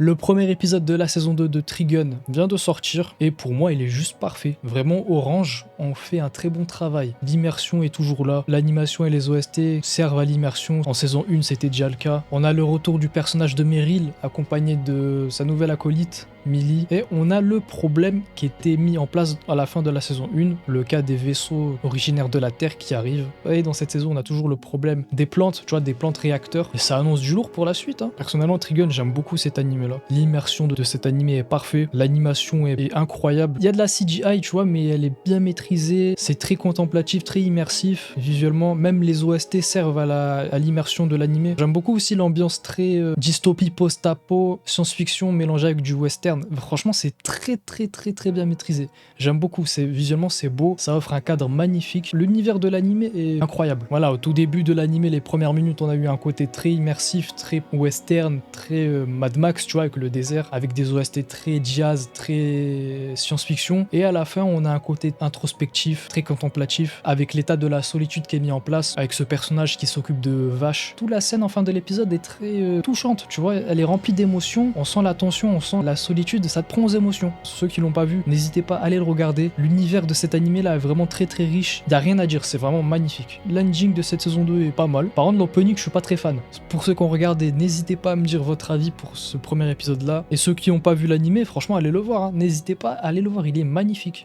Le premier épisode de la saison 2 de Trigun vient de sortir et pour moi il est juste parfait. Vraiment Orange ont fait un très bon travail. L'immersion est toujours là, l'animation et les OST servent à l'immersion. En saison 1 c'était déjà le cas. On a le retour du personnage de Meryl accompagné de sa nouvelle acolyte Millie. Et on a le problème qui était mis en place à la fin de la saison 1, le cas des vaisseaux originaires de la Terre qui arrivent. Et dans cette saison on a toujours le problème des plantes, tu vois, des plantes réacteurs. Et ça annonce du lourd pour la suite. Personnellement Trigun, j'aime beaucoup cet animé là. L'immersion de cet animé est parfait, l'animation est incroyable. Il y a de la CGI, tu vois, mais elle est bien maîtrisée. C'est très contemplatif, très immersif visuellement. Même les OST servent à l'immersion de l'animé. J'aime beaucoup aussi l'ambiance très dystopie post-apo, science-fiction mélangée avec du western. Franchement, c'est très bien maîtrisé. J'aime beaucoup, visuellement c'est beau, ça offre un cadre magnifique. L'univers de l'animé est incroyable. Voilà, au tout début de l'animé, les premières minutes, on a eu un côté très immersif, très western, très Mad Max, tu vois, avec le désert, avec des OST très jazz, très science-fiction. Et à la fin, on a un côté introspectif, très contemplatif, avec l'état de la solitude qui est mis en place, avec ce personnage qui s'occupe de vaches. Toute la scène en fin de l'épisode est très touchante, tu vois, elle est remplie d'émotions, on sent la tension, on sent la solitude, ça te prend aux émotions. Ceux qui l'ont pas vu, n'hésitez pas à aller le regarder. L'univers de cet animé là est vraiment très riche. Il y a rien à dire, c'est vraiment magnifique. L'ending de cette saison 2 est pas mal. Par contre, l'opening, je suis pas très fan. Pour ceux qui ont regardé, n'hésitez pas à me dire votre avis pour ce premier épisode là. Et ceux qui n'ont pas vu l'animé, franchement, allez le voir. N'hésitez pas à aller le voir, il est magnifique.